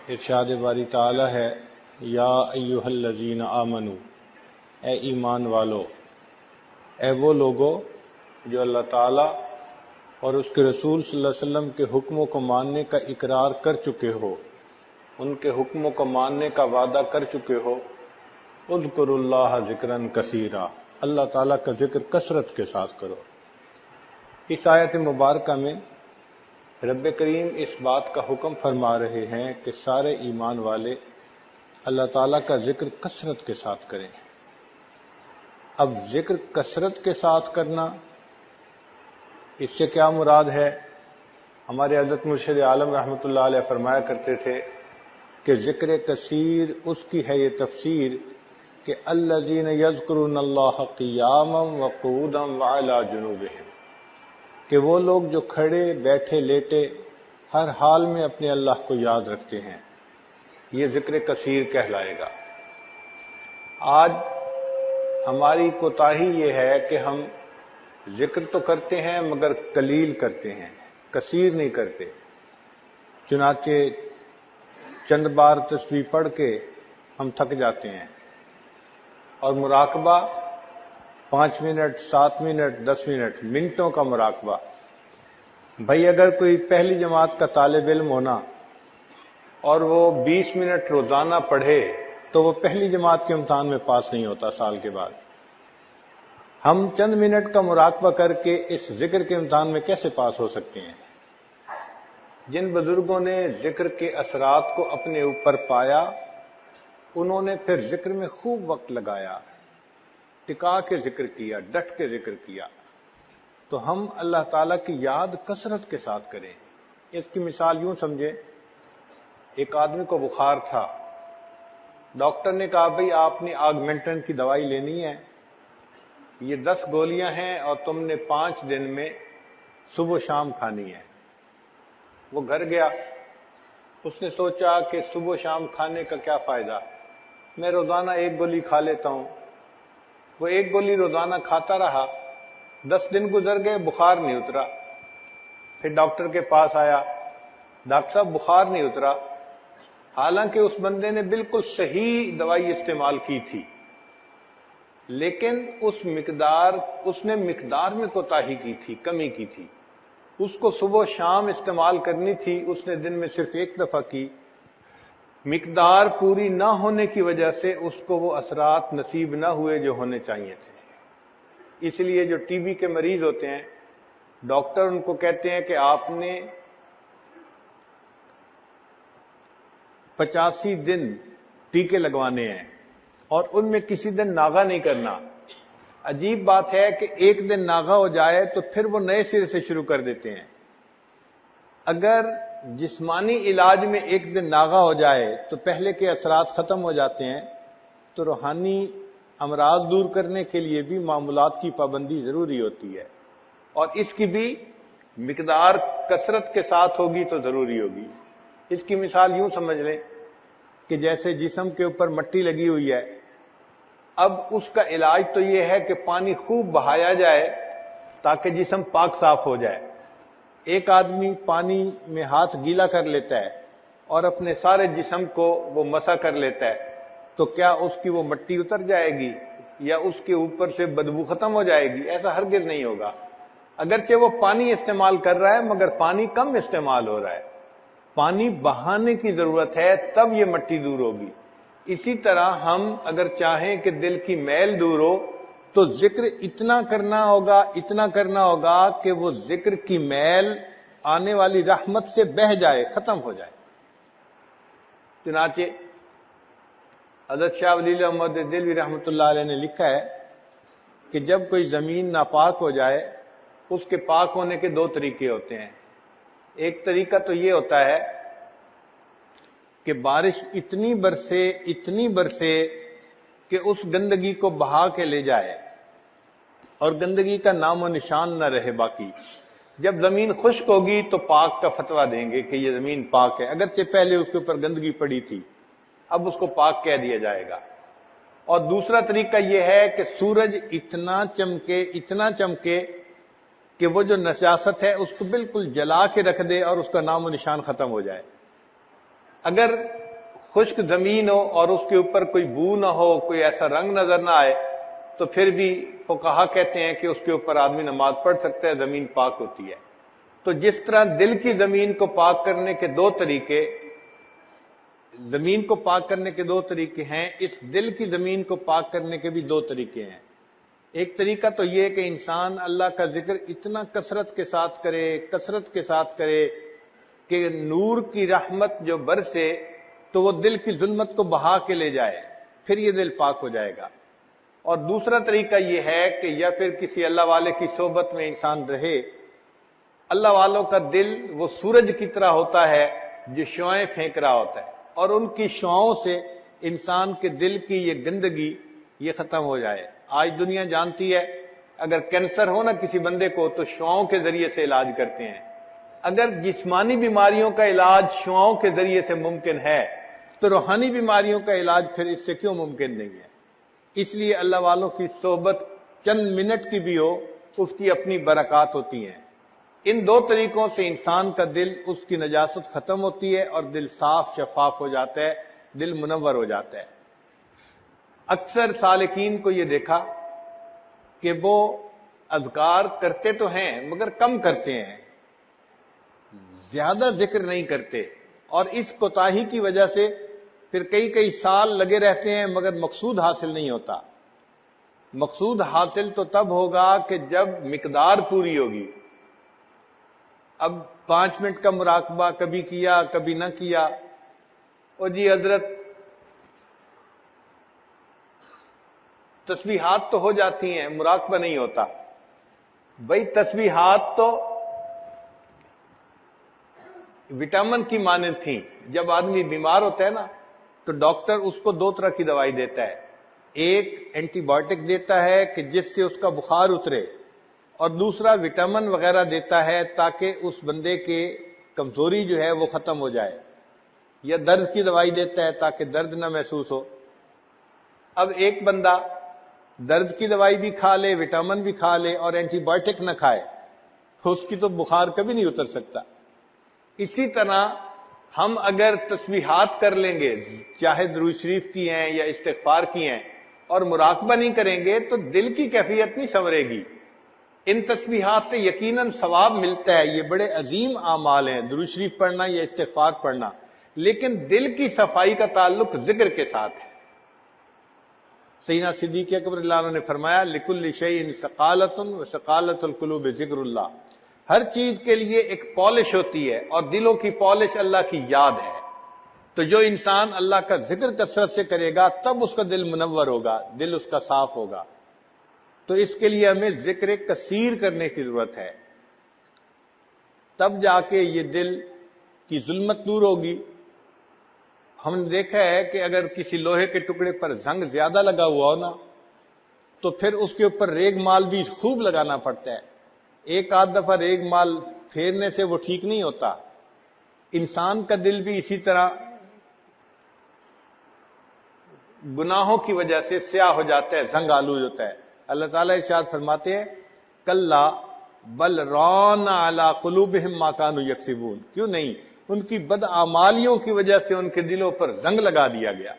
ارشاد باری تعالی ہے، یا ایھا الذین آمنو، اے ایمان والو، اے وہ لوگو جو اللہ تعالی اور اس کے رسول صلی اللہ علیہ وسلم کے حکموں کو ماننے کا اقرار کر چکے ہو، ان کے حکموں کو ماننے کا وعدہ کر چکے ہو، اذکروا اللہ ذکرا کثیرا، اللہ تعالیٰ کا ذکر کثرت کے ساتھ کرو۔ اس آیت مبارکہ میں رب کریم اس بات کا حکم فرما رہے ہیں کہ سارے ایمان والے اللہ تعالیٰ کا ذکر کثرت کے ساتھ کریں۔ اب ذکر کثرت کے ساتھ کرنا، اس سے کیا مراد ہے؟ ہمارے حضرت مرشد عالم رحمۃ اللہ علیہ فرمایا کرتے تھے کہ ذکر کثیر اس کی ہے یہ تفسیر کہ الذین یذکرون اللہ قیاما وقعودا وعلی جنوبہم، کہ وہ لوگ جو کھڑے بیٹھے لیٹے ہر حال میں اپنے اللہ کو یاد رکھتے ہیں، یہ ذکر کثیر کہلائے گا۔ آج ہماری کوتاہی یہ ہے کہ ہم ذکر تو کرتے ہیں مگر قلیل کرتے ہیں، کثیر نہیں کرتے۔ چنانچہ چند بار تسبیح پڑھ کے ہم تھک جاتے ہیں، اور مراقبہ 5 منٹ 7 منٹ 10 منٹ منٹوں کا مراقبہ۔ بھائی اگر کوئی پہلی جماعت کا طالب علم ہونا اور وہ 20 منٹ روزانہ پڑھے تو وہ پہلی جماعت کے امتحان میں پاس نہیں ہوتا سال کے بعد۔ ہم چند منٹ کا مراقبہ کر کے اس ذکر کے امتحان میں کیسے پاس ہو سکتے ہیں؟ جن بزرگوں نے ذکر کے اثرات کو اپنے اوپر پایا، انہوں نے پھر ذکر میں خوب وقت لگایا، ٹکا کے ذکر کیا، ڈٹ کے ذکر کیا۔ تو ہم اللہ تعالیٰ کی یاد کثرت کے ساتھ کریں۔ اس کی مثال یوں سمجھیں، ایک آدمی کو بخار تھا، ڈاکٹر نے کہا بھئی آپ نے آگمنٹن کی دوائی لینی ہے، یہ 10 گولیاں ہیں اور تم نے 5 دن میں صبح و شام کھانی ہے۔ وہ گھر گیا، اس نے سوچا کہ صبح و شام کھانے کا کیا فائدہ، میں روزانہ 1 گولی کھا لیتا ہوں۔ وہ 1 گولی روزانہ کھاتا رہا، 10 دن گزر گئے، بخار نہیں اترا۔ پھر ڈاکٹر کے پاس آیا، ڈاکٹر صاحب بخار نہیں اترا، حالانکہ اس بندے نے بالکل صحیح دوائی استعمال کی تھی، لیکن اس نے مقدار میں کوتاہی کی تھی، کمی کی تھی۔ اس کو صبح و شام استعمال کرنی تھی، اس نے دن میں صرف 1 دفعہ کی۔ مقدار پوری نہ ہونے کی وجہ سے اس کو وہ اثرات نصیب نہ ہوئے جو ہونے چاہیے تھے۔ اس لیے جو ٹی بی کے مریض ہوتے ہیں، ڈاکٹر ان کو کہتے ہیں کہ آپ نے 85 دن ٹیکے لگوانے ہیں اور ان میں کسی دن ناغہ نہیں کرنا۔ عجیب بات ہے کہ 1 دن ناغہ ہو جائے تو پھر وہ نئے سرے سے شروع کر دیتے ہیں۔ اگر جسمانی علاج میں 1 دن ناغہ ہو جائے تو پہلے کے اثرات ختم ہو جاتے ہیں، تو روحانی امراض دور کرنے کے لیے بھی معمولات کی پابندی ضروری ہوتی ہے، اور اس کی بھی مقدار کثرت کے ساتھ ہوگی تو ضروری ہوگی۔ اس کی مثال یوں سمجھ لیں کہ جیسے جسم کے اوپر مٹی لگی ہوئی ہے، اب اس کا علاج تو یہ ہے کہ پانی خوب بہایا جائے تاکہ جسم پاک صاف ہو جائے۔ ایک آدمی پانی میں ہاتھ گیلا کر لیتا ہے اور اپنے سارے جسم کو وہ مسح کر لیتا ہے، تو کیا اس کی وہ مٹی اتر جائے گی یا اس کے اوپر سے بدبو ختم ہو جائے گی؟ ایسا ہرگز نہیں ہوگا۔ اگرچہ وہ پانی استعمال کر رہا ہے مگر پانی کم استعمال ہو رہا ہے، پانی بہانے کی ضرورت ہے، تب یہ مٹی دور ہوگی۔ اسی طرح ہم اگر چاہیں کہ دل کی میل دور ہو تو ذکر اتنا کرنا ہوگا کہ وہ ذکر کی میل آنے والی رحمت سے بہہ جائے، ختم ہو جائے۔ چنانچہ حضرت شاہ ولی اللہ محمد دہلوی رحمۃ اللہ علیہ نے لکھا ہے کہ جب کوئی زمین ناپاک ہو جائے، اس کے پاک ہونے کے 2 طریقے ہوتے ہیں۔ ایک طریقہ تو یہ ہوتا ہے کہ بارش اتنی برسے کہ اس گندگی کو بہا کے لے جائے اور گندگی کا نام و نشان نہ رہے باقی۔ جب زمین خشک ہوگی تو پاک کا فتویٰ دیں گے کہ یہ زمین پاک ہے، اگرچہ پہلے اس کے اوپر گندگی پڑی تھی، اب اس کو پاک کہہ دیا جائے گا۔ اور دوسرا طریقہ یہ ہے کہ سورج اتنا چمکے کہ وہ جو نجاست ہے اس کو بالکل جلا کے رکھ دے اور اس کا نام و نشان ختم ہو جائے۔ اگر خشک زمین ہو اور اس کے اوپر کوئی بو نہ ہو، کوئی ایسا رنگ نظر نہ آئے، تو پھر بھی فقہا کہتے ہیں کہ اس کے اوپر آدمی نماز پڑھ سکتا ہے، زمین پاک ہوتی ہے۔ تو جس طرح دل کی زمین کو پاک کرنے کے دو طریقے، زمین کو پاک کرنے کے دو طریقے ہیں، اس دل کی زمین کو پاک کرنے کے بھی دو طریقے ہیں۔ ایک طریقہ تو یہ کہ انسان اللہ کا ذکر اتنا کثرت کے ساتھ کرے کہ نور کی رحمت جو برسے تو وہ دل کی ظلمت کو بہا کے لے جائے، پھر یہ دل پاک ہو جائے گا۔ اور دوسرا طریقہ یہ ہے کہ یا پھر کسی اللہ والے کی صحبت میں انسان رہے۔ اللہ والوں کا دل وہ سورج کی طرح ہوتا ہے جو شعاعیں پھینک رہا ہوتا ہے، اور ان کی شعاعوں سے انسان کے دل کی یہ گندگی یہ ختم ہو جائے۔ آج دنیا جانتی ہے اگر کینسر ہو نا کسی بندے کو تو شعاعوں کے ذریعے سے علاج کرتے ہیں۔ اگر جسمانی بیماریوں کا علاج شعاعوں کے ذریعے سے ممکن ہے تو روحانی بیماریوں کا علاج پھر اس سے کیوں ممکن نہیں ہے؟ اس لیے اللہ والوں کی صحبت چند منٹ کی بھی ہو، اس کی اپنی برکات ہوتی ہیں۔ ان دو طریقوں سے انسان کا دل، اس کی نجاست ختم ہوتی ہے اور دل صاف شفاف ہو جاتا ہے، دل منور ہو جاتا ہے۔ اکثر سالکین کو یہ دیکھا کہ وہ اذکار کرتے تو ہیں مگر کم کرتے ہیں، زیادہ ذکر نہیں کرتے، اور اس کوتاہی کی وجہ سے پھر کئی سال لگے رہتے ہیں مگر مقصود حاصل نہیں ہوتا۔ مقصود حاصل تو تب ہوگا کہ جب مقدار پوری ہوگی۔ اب 5 منٹ کا مراقبہ کبھی کیا کبھی نہ کیا، اور جی حضرت تسبیحات تو ہو جاتی ہیں، مراقبہ نہیں ہوتا۔ بھئی تسبیحات تو وٹامن کی مانند تھیں۔ جب آدمی بیمار ہوتا ہے نا تو ڈاکٹر اس کو 2 طرح کی دوائی دیتا ہے، ایک اینٹی بائیوٹک دیتا ہے کہ جس سے اس کا بخار اترے، اور دوسرا وٹامن وغیرہ دیتا ہے تاکہ اس بندے کے کمزوری جو ہے وہ ختم ہو جائے، یا درد کی دوائی دیتا ہے تاکہ درد نہ محسوس ہو۔ اب ایک بندہ درد کی دوائی بھی کھا لے، وٹامن بھی کھا لے اور اینٹی بائیوٹک نہ کھائے، اس کی تو بخار کبھی نہیں اتر سکتا۔ اسی طرح ہم اگر تسبیحات کر لیں گے، چاہے درود شریف کی ہیں یا استغفار کی ہیں، اور مراقبہ نہیں کریں گے تو دل کی کیفیت نہیں سنورے گی۔ ان تسبیحات سے یقیناً ثواب ملتا ہے، یہ بڑے عظیم اعمال ہیں، درود شریف پڑھنا یا استغفار پڑھنا، لیکن دل کی صفائی کا تعلق ذکر کے ساتھ ہے۔ سیدنا صدیق اکبر اللہ عنہ نے فرمایا لِكُلِّ شَيْءٍ ثَقَالَةٌ وَثَقَالَةُ الْقُلُوبِ ذِكْرُ اللَّهِ، ہر چیز کے لیے ایک پالش ہوتی ہے، اور دلوں کی پالش اللہ کی یاد ہے۔ تو جو انسان اللہ کا ذکر کثرت سے کرے گا تب اس کا دل منور ہوگا، دل اس کا صاف ہوگا۔ تو اس کے لیے ہمیں ذکر کثیر کرنے کی ضرورت ہے، تب جا کے یہ دل کی ظلمت دور ہوگی۔ ہم نے دیکھا ہے کہ اگر کسی لوہے کے ٹکڑے پر زنگ زیادہ لگا ہوا ہو نا تو پھر اس کے اوپر ریگ مال بھی خوب لگانا پڑتا ہے۔ ایک آدھ دفعہ ریگ مال پھیرنے سے وہ ٹھیک نہیں ہوتا۔ انسان کا دل بھی اسی طرح گناہوں کی وجہ سے سیاہ ہو جاتا ہے، زنگ آلود ہوتا ہے۔ اللہ تعالیٰ ارشاد فرماتے ہیں کلا بل ران علی قلوبہم ما کانوا یکسبون، کیوں نہیں، ان کی بدعمالیوں کی وجہ سے ان کے دلوں پر زنگ لگا دیا گیا۔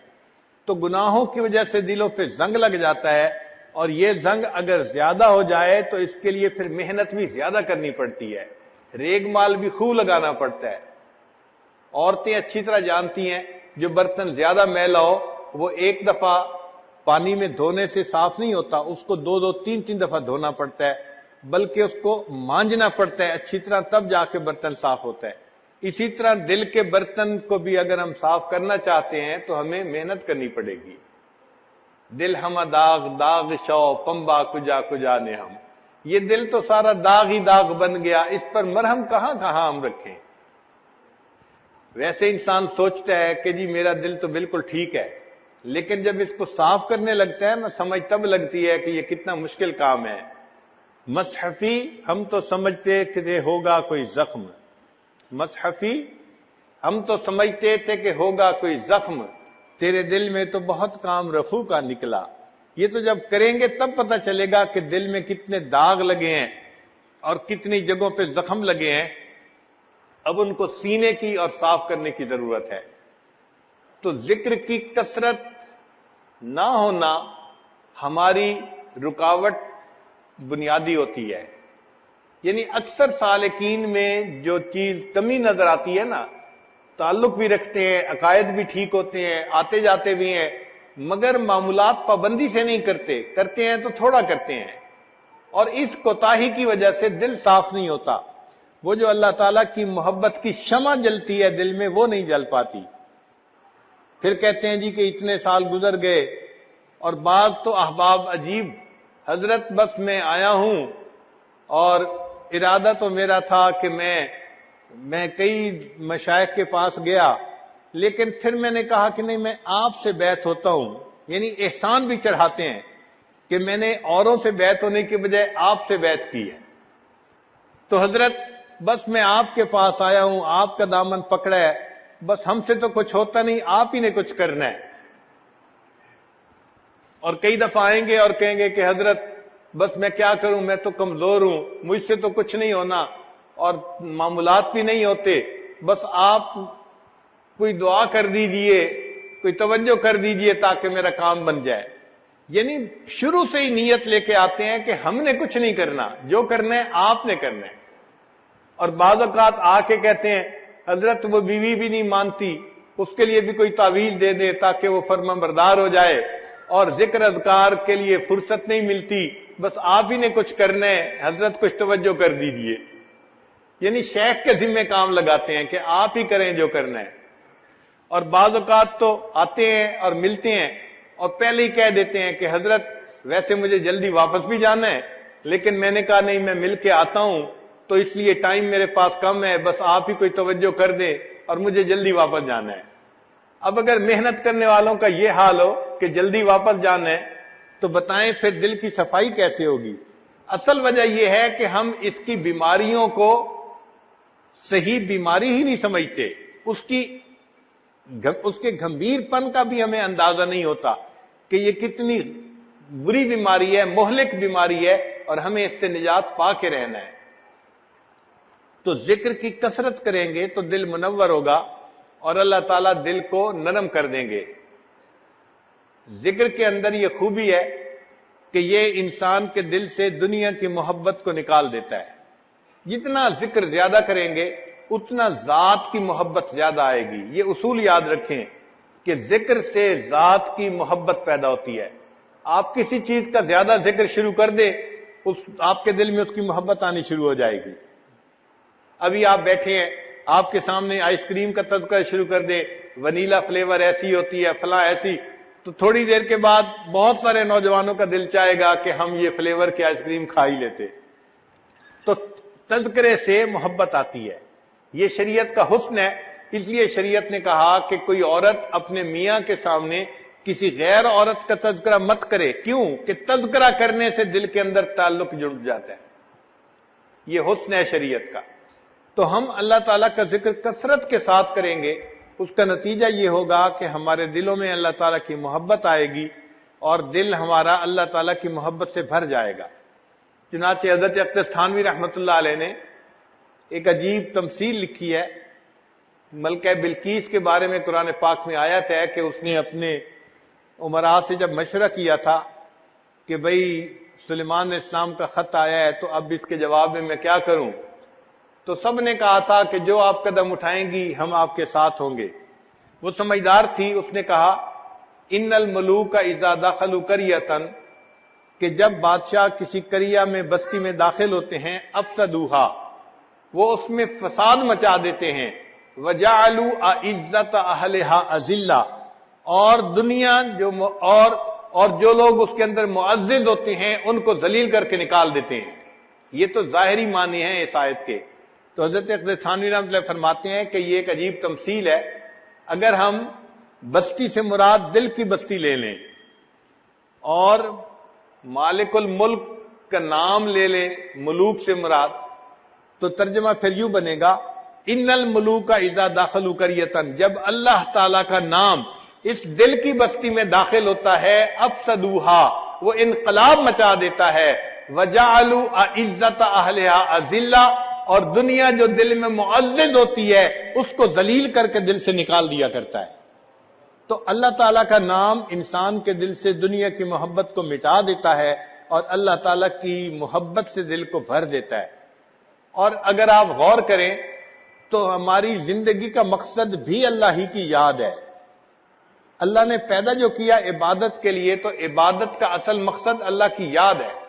تو گناہوں کی وجہ سے دلوں پہ زنگ لگ جاتا ہے، اور یہ زنگ اگر زیادہ ہو جائے تو اس کے لیے پھر محنت بھی زیادہ کرنی پڑتی ہے، ریگ مال بھی خوب لگانا پڑتا ہے۔ عورتیں اچھی طرح جانتی ہیں جو برتن زیادہ میلا ہو وہ ایک دفعہ پانی میں دھونے سے صاف نہیں ہوتا، اس کو 2 3 دفعہ دھونا پڑتا ہے، بلکہ اس کو مانجنا پڑتا ہے اچھی طرح، تب جا کے برتن صاف ہوتا ہے۔ اسی طرح دل کے برتن کو بھی اگر ہم صاف کرنا چاہتے ہیں تو ہمیں محنت کرنی پڑے گی۔ دل ہم داغ داغ شو پمبا کجا کجا نے ہم، یہ دل تو سارا داغ ہی داغ بن گیا، اس پر مرہم کہاں کہاں ہم رکھیں۔ ویسے انسان سوچتا ہے کہ جی میرا دل تو بالکل ٹھیک ہے، لیکن جب اس کو صاف کرنے لگتا ہے نا سمجھ تب لگتی ہے کہ یہ کتنا مشکل کام ہے۔ مصحفی ہم تو سمجھتے کہ ہوگا کوئی زخم، مصحفی ہم تو سمجھتے تھے کہ ہوگا کوئی زخم، تیرے دل میں تو بہت کام رفو کا نکلا۔ یہ تو جب کریں گے تب پتہ چلے گا کہ دل میں کتنے داغ لگے ہیں اور کتنی جگہوں پہ زخم لگے ہیں۔ اب ان کو سینے کی اور صاف کرنے کی ضرورت ہے۔ تو ذکر کی کثرت نہ ہونا ہماری رکاوٹ بنیادی ہوتی ہے. یعنی اکثر سالکین میں جو چیز کمی نظر آتی ہے نا، تعلق بھی رکھتے ہیں، عقائد بھی ٹھیک ہوتے ہیں، آتے جاتے بھی ہیں، مگر معمولات پابندی سے نہیں کرتے ہیں تو تھوڑا کرتے ہیں، اور اس کوتاہی کی وجہ سے دل صاف نہیں ہوتا. وہ جو اللہ تعالیٰ کی محبت کی شمع جلتی ہے دل میں، وہ نہیں جل پاتی. پھر کہتے ہیں جی کہ اتنے سال گزر گئے، اور بعض تو احباب عجیب، حضرت بس میں آیا ہوں اور ارادہ تو میرا تھا کہ میں کئی مشائخ کے پاس گیا، لیکن پھر میں نے کہا کہ نہیں، میں آپ سے بیعت ہوتا ہوں. یعنی احسان بھی چڑھاتے ہیں کہ میں نے اوروں سے بیعت ہونے کے بجائے آپ سے بیعت کی ہے. تو حضرت بس میں آپ کے پاس آیا ہوں، آپ کا دامن پکڑا ہے، بس ہم سے تو کچھ ہوتا نہیں، آپ ہی نے کچھ کرنا ہے. اور کئی دفعہ آئیں گے اور کہیں گے کہ حضرت بس میں کیا کروں، میں تو کمزور ہوں، مجھ سے تو کچھ نہیں ہونا، اور معاملات بھی نہیں ہوتے، بس آپ کوئی دعا کر دیجئے، کوئی توجہ کر دیجئے تاکہ میرا کام بن جائے. یعنی شروع سے ہی نیت لے کے آتے ہیں کہ ہم نے کچھ نہیں کرنا، جو کرنا ہے آپ نے کرنا ہے. اور بعض اوقات آ کے کہتے ہیں حضرت وہ بیوی بھی نہیں مانتی، اس کے لیے بھی کوئی تعویذ دے دے تاکہ وہ فرما بردار ہو جائے، اور ذکر اذکار کے لیے فرصت نہیں ملتی، بس آپ ہی نے کچھ کرنا ہے، حضرت کچھ توجہ کر دیجئے. یعنی شیخ کے ذمہ کام لگاتے ہیں کہ آپ ہی کریں جو کرنا ہے. اور بعض اوقات تو آتے ہیں اور ملتے ہیں اور پہلے ہی کہہ دیتے ہیں کہ حضرت ویسے مجھے جلدی واپس بھی جانا ہے، لیکن میں نے کہا نہیں، میں مل کے آتا ہوں تو اس لیے ٹائم میرے پاس کم ہے، بس آپ ہی کوئی توجہ کر دیں اور مجھے جلدی واپس جانا ہے. اب اگر محنت کرنے والوں کا یہ حال ہو کہ جلدی واپس جانا ہے تو بتائیں پھر دل کی صفائی کیسے ہوگی؟ اصل وجہ یہ ہے کہ ہم اس کی بیماریوں کو صحیح بیماری ہی نہیں سمجھتے، اس کے گھمبیر پن کا بھی ہمیں اندازہ نہیں ہوتا کہ یہ کتنی بری بیماری ہے، مہلک بیماری ہے، اور ہمیں اس سے نجات پا کے رہنا ہے. تو ذکر کی کثرت کریں گے تو دل منور ہوگا اور اللہ تعالیٰ دل کو نرم کر دیں گے. ذکر کے اندر یہ خوبی ہے کہ یہ انسان کے دل سے دنیا کی محبت کو نکال دیتا ہے. جتنا ذکر زیادہ کریں گے اتنا ذات کی محبت زیادہ آئے گی. یہ اصول یاد رکھیں کہ ذکر سے ذات کی محبت پیدا ہوتی ہے. آپ کسی چیز کا زیادہ ذکر شروع کر دیں، آپ کے دل میں اس کی محبت آنی شروع ہو جائے گی. ابھی آپ بیٹھے ہیں، آپ کے سامنے آئس کریم کا تذکرہ شروع کر دیں، ونیلا فلیور ایسی ہوتی ہے، فلاں ایسی، تو تھوڑی دیر کے بعد بہت سارے نوجوانوں کا دل چاہے گا کہ ہم یہ فلیور کی آئس کریم کھا ہی لیتے. تو تذکرے سے محبت آتی ہے. یہ شریعت کا حسن ہے. اس لیے شریعت نے کہا کہ کوئی عورت اپنے میاں کے سامنے کسی غیر عورت کا تذکرہ مت کرے. کیوں؟ کہ تذکرہ کرنے سے دل کے اندر تعلق جڑ جاتا ہے. یہ حسن ہے شریعت کا. تو ہم اللہ تعالیٰ کا ذکر کثرت کے ساتھ کریں گے، اس کا نتیجہ یہ ہوگا کہ ہمارے دلوں میں اللہ تعالیٰ کی محبت آئے گی اور دل ہمارا اللہ تعالیٰ کی محبت سے بھر جائے گا. چنانچہ حضرت اقدس تھانوی رحمۃ اللہ علیہ نے ایک عجیب تمثیل لکھی ہے. ملکہ بلقیس کے بارے میں قرآن پاک میں آیت ہے کہ اس نے اپنے امراء سے جب مشورہ کیا تھا کہ بھئی سلیمان علیہ السلام کا خط آیا ہے تو اب اس کے جواب میں کیا کروں، تو سب نے کہا تھا کہ جو آپ قدم اٹھائیں گی ہم آپ کے ساتھ ہوں گے. وہ سمجھدار تھی، اس نے کہا ان الملوک اذا دخلوا قریۃ، کہ جب بادشاہ کسی قریہ میں بستی میں داخل ہوتے ہیں، افسدوہا، وہ اس میں فساد مچا دیتے ہیں، وجعلوا اعزت اہلھا اذلہ، اور دنیا اور جو لوگ اس کے اندر معزز ہوتے ہیں ان کو ذلیل کر کے نکال دیتے ہیں. یہ تو ظاہری معنی ہیں اس آیت کے. تو حضرت اقدس تھانوی رحمۃ اللہ فرماتے ہیں کہ یہ ایک عجیب تمثیل ہے. اگر ہم بستی سے مراد دل کی بستی لے لیں اور مالک الملک کا نام لے لیں ملوک سے مراد، تو ترجمہ پھر یوں بنے گا ان الملوک اذا دخلوا قریۃ، جب اللہ تعالی کا نام اس دل کی بستی میں داخل ہوتا ہے، افسدوہا، وہ انقلاب مچا دیتا ہے، وجعلوا اعزت اہلھا اذلہ، اور دنیا جو دل میں معزز ہوتی ہے اس کو ذلیل کر کے دل سے نکال دیا کرتا ہے. تو اللہ تعالیٰ کا نام انسان کے دل سے دنیا کی محبت کو مٹا دیتا ہے اور اللہ تعالیٰ کی محبت سے دل کو بھر دیتا ہے. اور اگر آپ غور کریں تو ہماری زندگی کا مقصد بھی اللہ ہی کی یاد ہے. اللہ نے پیدا جو کیا عبادت کے لیے، تو عبادت کا اصل مقصد اللہ کی یاد ہے.